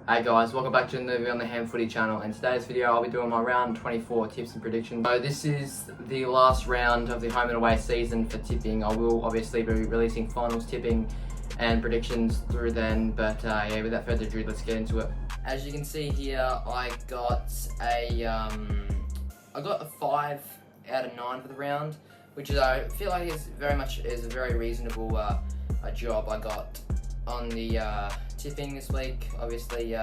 Hey guys, welcome back to another video on the Ham Footy channel. In today's video I'll be doing my round 24 tips and predictions. So this is the last round of the home and away season for tipping. I will obviously be releasing finals tipping and predictions through then, but yeah, without further ado, let's get into it. As you can see here, I got a 5 out of 9 for the round, which is I feel like is a very reasonable job I got on the tipping this week. Obviously,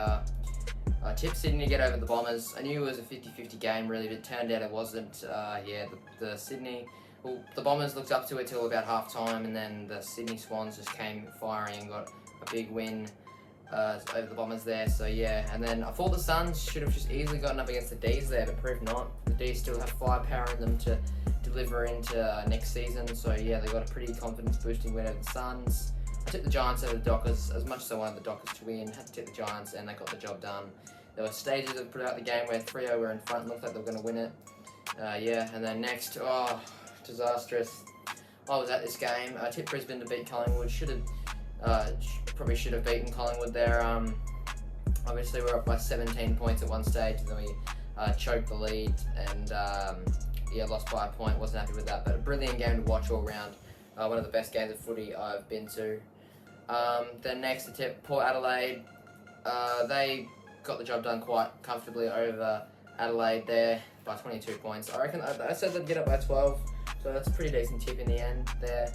tipped Sydney to get over the Bombers. I knew it was a 50-50 game really, but it turned out it wasn't. The Sydney, well, the Bombers looked up to it till about half time, and then the Sydney Swans just came firing and got a big win over the Bombers there. So yeah, and then I thought the Suns should have just easily gotten up against the D's there, but proved not. The D's still have firepower in them to deliver into next season. So yeah, they got a pretty confidence boosting win over the Suns. I tipped the Giants over the Dockers, as much as I wanted the Dockers to win. Had to tip the Giants, and they got the job done. There were stages that put out the game where Freo were in front and looked like they were going to win it. Yeah, and then next, disastrous. I was at this game. I tipped Brisbane to beat Collingwood. Probably should have beaten Collingwood there. Obviously, we were up by 17 points at one stage, and then we choked the lead, and lost by a point. Wasn't happy with that, but a brilliant game to watch all round. One of the best games of footy I've been to. Then next, I tipped Port Adelaide. They got the job done quite comfortably over Adelaide there by 22 points. I reckon I said they'd get up by 12, so that's a pretty decent tip in the end there.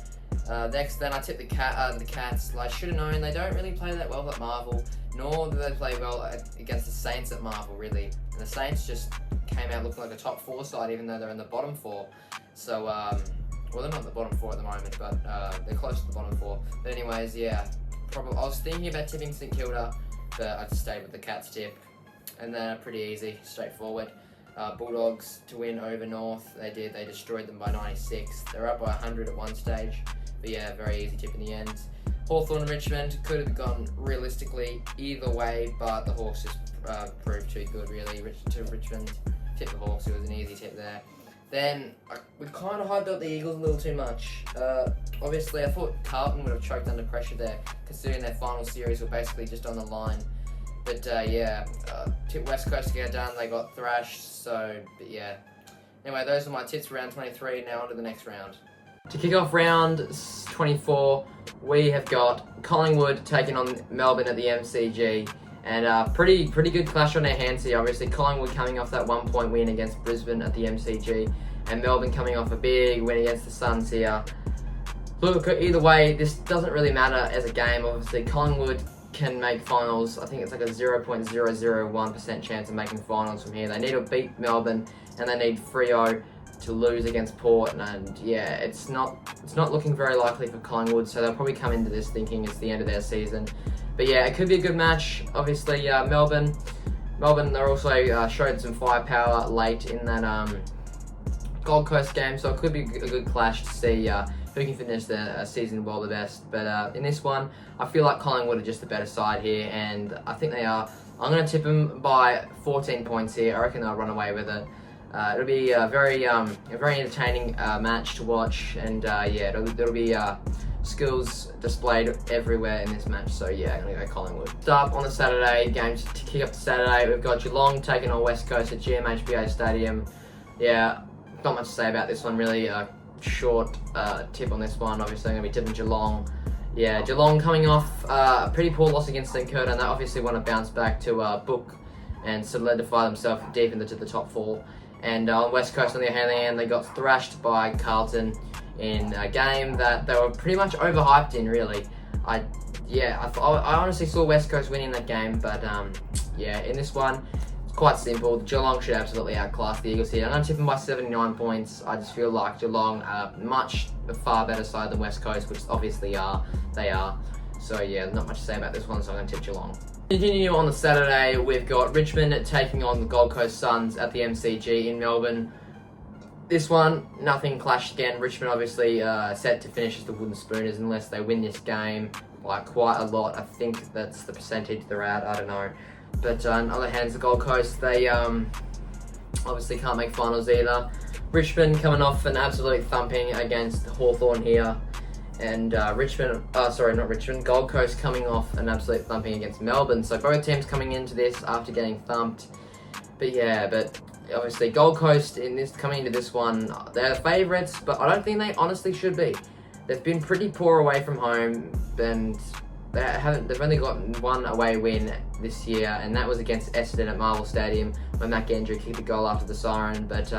Next, then I tipped the Cats. I should have known they don't really play that well at Marvel, nor do they play well against the Saints at Marvel, really. And the Saints just came out looking like a top 4 side, even though they're in the bottom 4. So, well, they're not in the bottom 4 at the moment, but they're close to the bottom 4. But anyways, yeah, I was thinking about tipping St Kilda, but I just stayed with the Cats tip. And then pretty easy, straightforward. Bulldogs to win over North. They did. They destroyed them by 96. They were up by 100 at one stage. But yeah, very easy tip in the end. Hawthorn Richmond could have gone realistically either way, but the Hawks just proved too good, really. To Richmond, tip the Hawks. It was an easy tip there. Then we kind of hyped up the Eagles a little too much. Obviously, I thought Carlton would have choked under pressure there, considering their final series were basically just on the line. But tipped West Coast to get done. They got thrashed. So, but yeah. Anyway, those are my tips for round 23. Now on to the next round. To kick off round 24, we have got Collingwood taking on Melbourne at the MCG. And pretty good clash on their hands here. Obviously, Collingwood coming off that 1-point win against Brisbane at the MCG, and Melbourne coming off a big win against the Suns here. Look, either way, this doesn't really matter as a game. Obviously, Collingwood can make finals. I think it's like a 0.001% chance of making finals from here. They need to beat Melbourne, and they need Freo to lose against Port, and yeah, it's not looking very likely for Collingwood, so they'll probably come into this thinking it's the end of their season. But yeah, it could be a good match. Obviously, Melbourne, they also showed some firepower late in that Gold Coast game, so it could be a good clash to see who can finish the season well the best. But in this one, I feel like Collingwood are just the better side here, and I think they are. I'm going to tip them by 14 points here. I reckon they'll run away with it. It'll be a very entertaining match to watch, and it'll be skills displayed everywhere in this match. So yeah, I'm gonna go Collingwood. Start on the Saturday games to kick off the Saturday. We've got Geelong taking on West Coast at GMHBA Stadium. Yeah, not much to say about this one really. Short tip on this one. Obviously, I'm gonna be tipping Geelong. Yeah, Geelong coming off a pretty poor loss against St Kilda, and they obviously want to bounce back to book and solidify themselves deep into the top 4. And on West Coast, on the other hand, they got thrashed by Carlton in a game that they were pretty much overhyped in, really. I honestly saw West Coast winning that game, but in this one, it's quite simple. Geelong should absolutely outclass the Eagles here. I'm going to tip them by 79 points. I just feel like Geelong are a far better side than West Coast, which obviously they are. So yeah, not much to say about this one, so I'm going to tip Geelong. Continue on the Saturday, we've got Richmond taking on the Gold Coast Suns at the MCG in Melbourne. This one, nothing clashed again. Richmond obviously set to finish as the Wooden Spooners unless they win this game by quite a lot. I think that's the percentage they're at, I don't know. But on the other hand, the Gold Coast, they obviously can't make finals either. Richmond coming off an absolute thumping against Hawthorn here. And Gold Coast coming off an absolute thumping against Melbourne. So both teams coming into this after getting thumped. But obviously Gold Coast coming into this one, they're the favourites, but I don't think they honestly should be. They've been pretty poor away from home, and they've only got one away win this year, and that was against Essendon at Marvel Stadium when Matt Gendry kicked a goal after the siren. But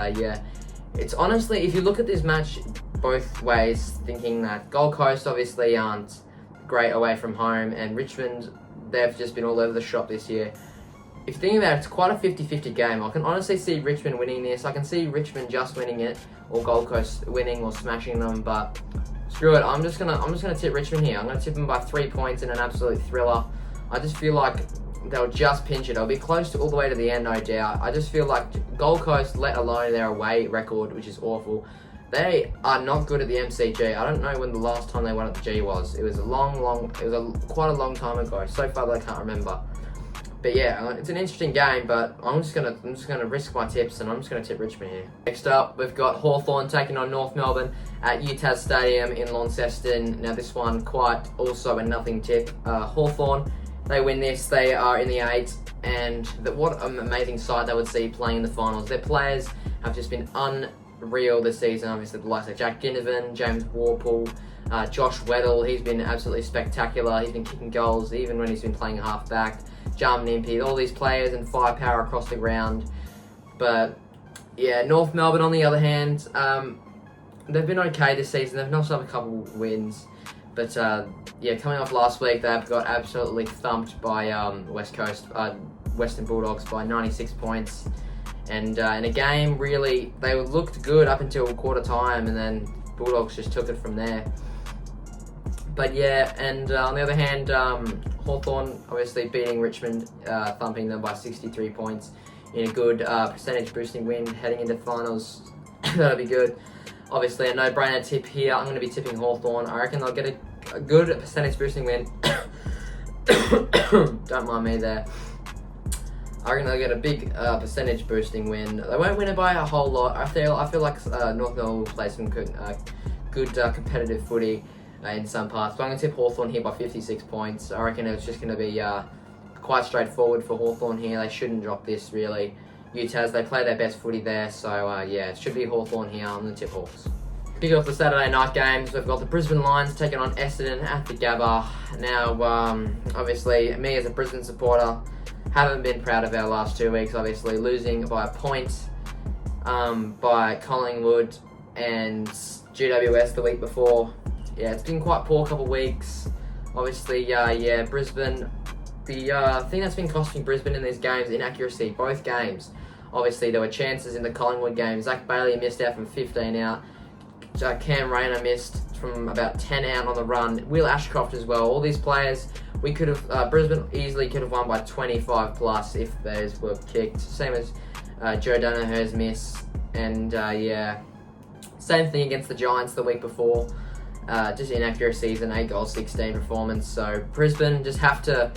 it's honestly, if you look at this match both ways, thinking that Gold Coast obviously aren't great away from home, and Richmond, they've just been all over the shop this year. If you think about it, it's quite a 50-50 game. I can honestly see Richmond winning this. I can see Richmond just winning it, or Gold Coast winning or smashing them, but screw it. I'm just gonna tip Richmond here. I'm gonna tip them by 3 points in an absolute thriller. I just feel like they'll just pinch it. It'll be close to all the way to the end, no doubt. I just feel like Gold Coast, let alone their away record, which is awful, they are not good at the MCG. I don't know when the last time they won at the G was. It was quite a long time ago. So far that I can't remember. But yeah, it's an interesting game, but I'm just gonna risk my tips, and I'm just gonna tip Richmond here. Next up, we've got Hawthorn taking on North Melbourne at UTAS Stadium in Launceston. Now this one quite also a nothing tip. Hawthorn, they win this, they are in the 8, and what an amazing side they would see playing in the finals. Their players have just been unreal this season. Obviously the likes of Jack Ginnivan, James Warple, Josh Weddle, he's been absolutely spectacular. He's been kicking goals even when he's been playing half back. Jam Nimpy, all these players and firepower across the ground. But yeah, North Melbourne on the other hand, they've been okay this season. They've knocked up a couple wins, but yeah, coming off last week, they've got absolutely thumped by Western Bulldogs by 96 points. And in a game, really, they looked good up until quarter time, and then Bulldogs just took it from there. But yeah, and on the other hand, Hawthorn obviously beating Richmond, thumping them by 63 points in a good percentage boosting win heading into finals. That'll be good. Obviously a no-brainer tip here. I'm going to be tipping Hawthorn. I reckon they'll get a good percentage boosting win. Don't mind me there. I reckon they'll get a big percentage boosting win. They won't win it by a whole lot. I feel like North Melbourne will play some good competitive footy in some parts. So I'm going to tip Hawthorn here by 56 points. I reckon it's just going to be quite straightforward for Hawthorn here. They shouldn't drop this, really. UTAS, they play their best footy there. So yeah, it should be Hawthorn here. I'm going to tip Hawks. Kicking off the Saturday night games, we've got the Brisbane Lions taking on Essendon at the Gabba. Now, obviously, me as a Brisbane supporter, haven't been proud of our last 2 weeks, obviously. Losing by a point by Collingwood and GWS the week before. Yeah, it's been quite poor couple of weeks. Obviously, yeah, Brisbane. The thing that's been costing Brisbane in these games, inaccuracy, both games. Obviously, there were chances in the Collingwood game. Zach Bailey missed out from 15 out. Cam Rayner missed from about 10 out on the run. Will Ashcroft as well. All these players, we could have, Brisbane easily could have won by 25 plus if those were kicked. Same as Joe Danaher's miss. And yeah, same thing against the Giants the week before. Just inaccuracies and 8 goals, 16 performance. So Brisbane just have to,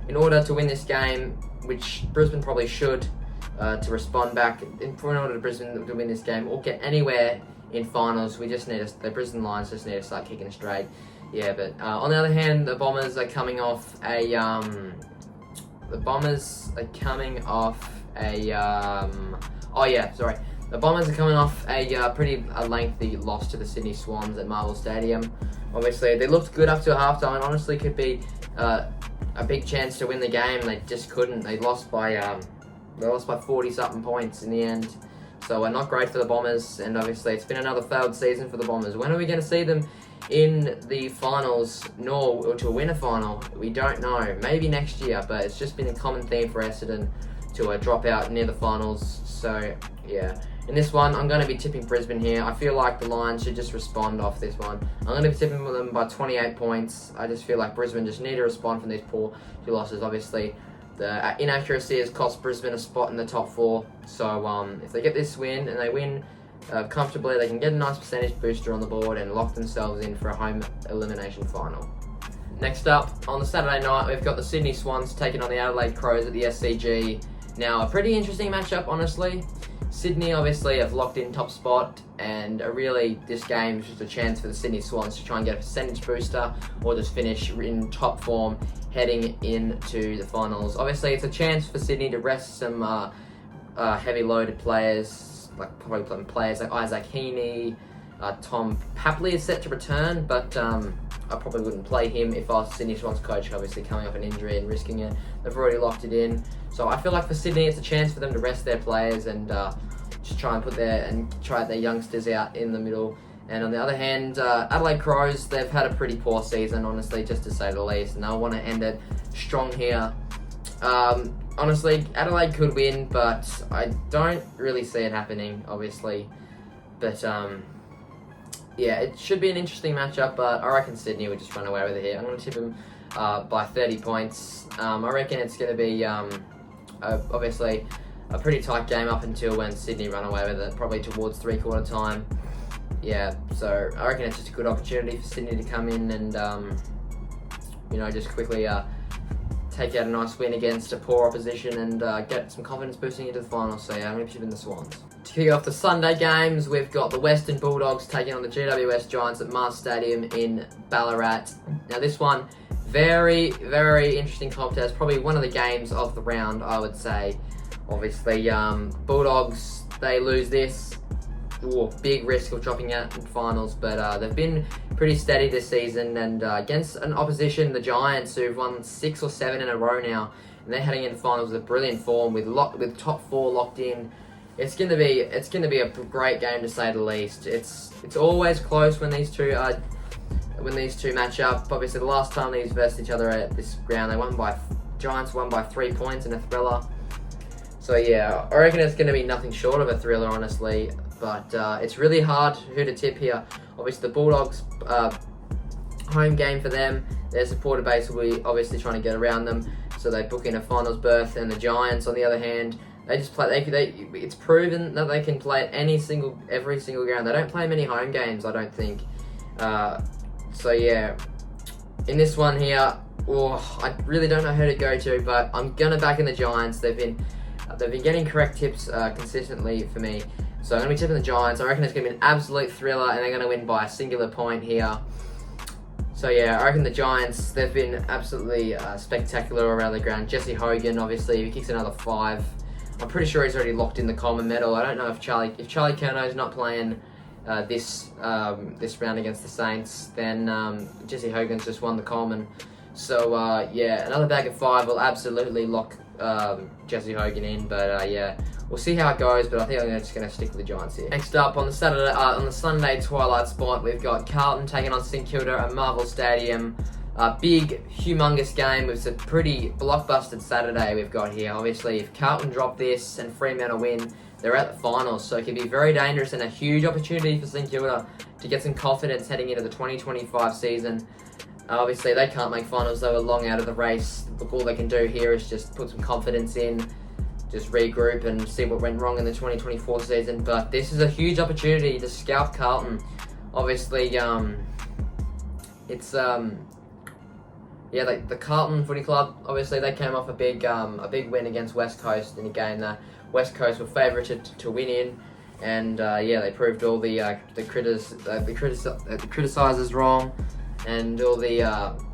in order to win this game, which Brisbane probably should, to respond back, in order to Brisbane to win this game or get anywhere in finals, we just need the Brisbane Lions just need to start kicking straight. Yeah, but on the other hand, the Bombers are coming off a The Bombers are coming off a pretty lengthy loss to the Sydney Swans at Marvel Stadium. Obviously, they looked good up to halftime and honestly could be a big chance to win the game. They just couldn't. They lost by 40-something points in the end. So not great for the Bombers, and obviously it's been another failed season for the Bombers. When are we going to see them in the finals, or to win a final? We don't know. Maybe next year, but it's just been a common theme for Essendon to drop out near the finals. So yeah, in this one, I'm going to be tipping Brisbane here. I feel like the Lions should just respond off this one. I'm going to be tipping them by 28 points. I just feel like Brisbane just need to respond from these poor 2 losses. Obviously, the inaccuracy has cost Brisbane a spot in the top 4. So if they get this win and they win comfortably, they can get a nice percentage booster on the board and lock themselves in for a home elimination final. Next up, on the Saturday night, we've got the Sydney Swans taking on the Adelaide Crows at the SCG. Now, a pretty interesting matchup, honestly. Sydney obviously have locked in top spot, and really this game is just a chance for the Sydney Swans to try and get a percentage booster or just finish in top form heading into the finals. Obviously it's a chance for Sydney to rest some heavy loaded players, like probably players like Isaac Heaney. Tom Papley is set to return, but I probably wouldn't play him if I was Sydney Swans coach, obviously coming off an injury and risking it. They've already locked it in. So I feel like for Sydney, it's a chance for them to rest their players and just try and try their youngsters out in the middle. And on the other hand, Adelaide Crows, they've had a pretty poor season, honestly, just to say the least, and they'll want to end it strong here. Honestly, Adelaide could win, but I don't really see it happening, obviously. But yeah, it should be an interesting matchup, but I reckon Sydney would just run away with it here. I'm going to tip them by 30 points. I reckon it's going to be obviously a pretty tight game up until when Sydney run away with it, probably towards three-quarter time. Yeah, so I reckon it's just a good opportunity for Sydney to come in and, just quickly take out a nice win against a poor opposition and get some confidence boosting into the finals. So yeah, I'm going to be tipping the Swans. To kick off the Sunday games, we've got the Western Bulldogs taking on the GWS Giants at Mars Stadium in Ballarat. Now this one, very, very interesting contest. Probably one of the games of the round, I would say. Obviously, Bulldogs, they lose this. Ooh, big risk of dropping out in finals, but they've been pretty steady this season, and against an opposition, the Giants, who've won 6 or 7 in a row now, and they're heading into finals with brilliant form, with top 4 locked in. It's gonna be a great game, to say the least. It's always close when these two match up. Obviously, the last time these versed each other at this ground, Giants won by 3 points in a thriller. So yeah, I reckon it's gonna be nothing short of a thriller, honestly. But it's really hard who to tip here. Obviously, the Bulldogs, home game for them. Their supporter base will be obviously trying to get around them, so they book in a finals berth. And the Giants, on the other hand, they just play. It's proven that they can play at every single ground. They don't play many home games, I don't think. So yeah, in this one here, I really don't know who to go to, but I'm gonna back in the Giants. They've been getting correct tips consistently for me. So I'm going to be tipping the Giants. I reckon it's going to be an absolute thriller, and they're going to win by a singular point here. So yeah, I reckon the Giants, they've been absolutely spectacular around the ground. Jesse Hogan, obviously, if he kicks another 5, I'm pretty sure he's already locked in the Coleman medal. I don't know if Charlie Curnow's not playing this round against the Saints, then Jesse Hogan's just won the Coleman. So yeah, another bag of 5 will absolutely lock Jesse Hogan in, but yeah, we'll see how it goes. But I think I'm just going to stick with the Giants here. Next up on the Sunday twilight spot, we've got Carlton taking on St Kilda at Marvel Stadium. A big, humongous game. It's a pretty blockbuster Saturday we've got here. Obviously, if Carlton drop this and Fremantle win, they're at the finals, so it could be very dangerous and a huge opportunity for St Kilda to get some confidence heading into the 2025 season. Obviously, they can't make finals. They were long out of the race. Look, all they can do here is just put some confidence in, just regroup and see what went wrong in the 2024 season. But this is a huge opportunity to scalp Carlton. Obviously, it's the Carlton Footy Club. Obviously, they came off a big win against West Coast in a game that West Coast were favoured to win in, and yeah, they proved all the criticisers wrong, and all the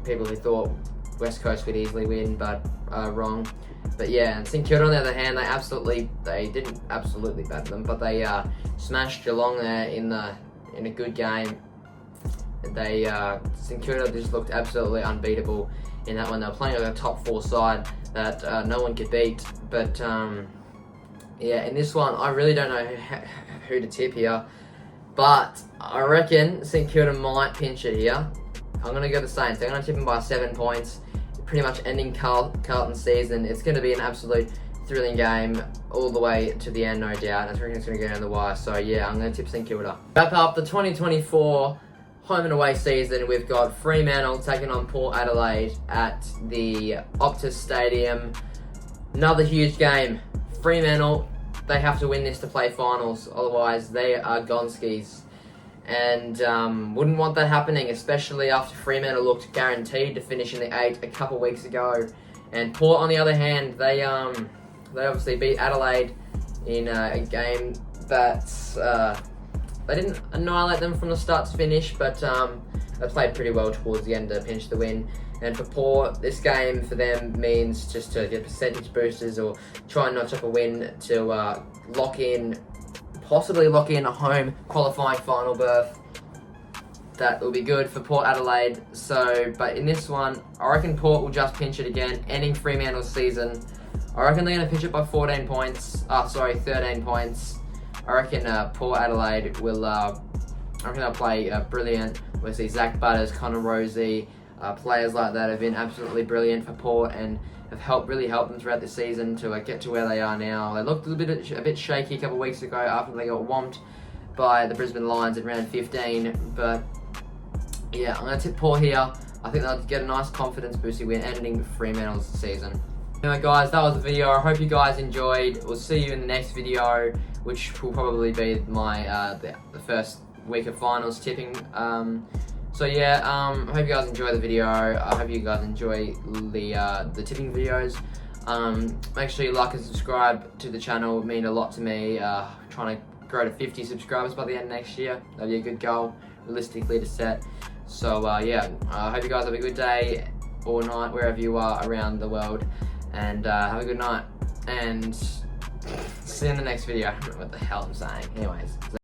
people who thought West Coast would easily win, but wrong. But yeah, and St Kilda on the other hand, they didn't absolutely batter them, but they smashed Geelong there in a good game. St Kilda just looked absolutely unbeatable in that one. They were playing with a top 4 side that no one could beat. But yeah, in this one, I really don't know who to tip here. But I reckon St Kilda might pinch it here. I'm going to go the Saints. They're going to tip them by 7 points. Pretty much ending Carlton's season. It's going to be an absolute thrilling game all the way to the end, no doubt. And I reckon it's going to go down the wire. So yeah, I'm going to tip St Kilda. Wrap up the 2024 home and away season. We've got Fremantle taking on Port Adelaide at the Optus Stadium. Another huge game. Fremantle, they have to win this to play finals. Otherwise, they are gonskis. And wouldn't want that happening, especially after Fremantle looked guaranteed to finish in the 8 a couple weeks ago. And Port, on the other hand, they obviously beat Adelaide in a game that they didn't annihilate them from the start to finish, but they played pretty well towards the end to pinch the win. And for Port, this game for them means just to get percentage boosters or try and notch up a win to possibly lock in a home qualifying final berth. That will be good for Port Adelaide. So, but in this one, I reckon Port will just pinch it again, ending Fremantle's season. I reckon they're going to pinch it by 13 points. I reckon Port Adelaide will, I reckon they'll play brilliant. We'll see Zach Butters, Connor Rosie, players like that have been absolutely brilliant for Port and have really helped them throughout the season to get to where they are now. They looked a bit shaky a couple of weeks ago after they got whomped by the Brisbane Lions in round 15, but yeah, I'm going to tip Port here. I think they'll get a nice confidence boosting win ending Fremantle's season. Anyway guys, that was the video. I hope you guys enjoyed. We'll see you in the next video, which will probably be my the first week of finals tipping. So yeah, I hope you guys enjoy the video. I hope you guys enjoy the tipping videos. Make sure you like and subscribe to the channel. It would mean a lot to me. Trying to grow to 50 subscribers by the end of next year. That'd be a good goal, realistically, to set. So yeah, I hope you guys have a good day or night wherever you are around the world, and have a good night, and see you in the next video. I don't know what the hell I'm saying. Anyways.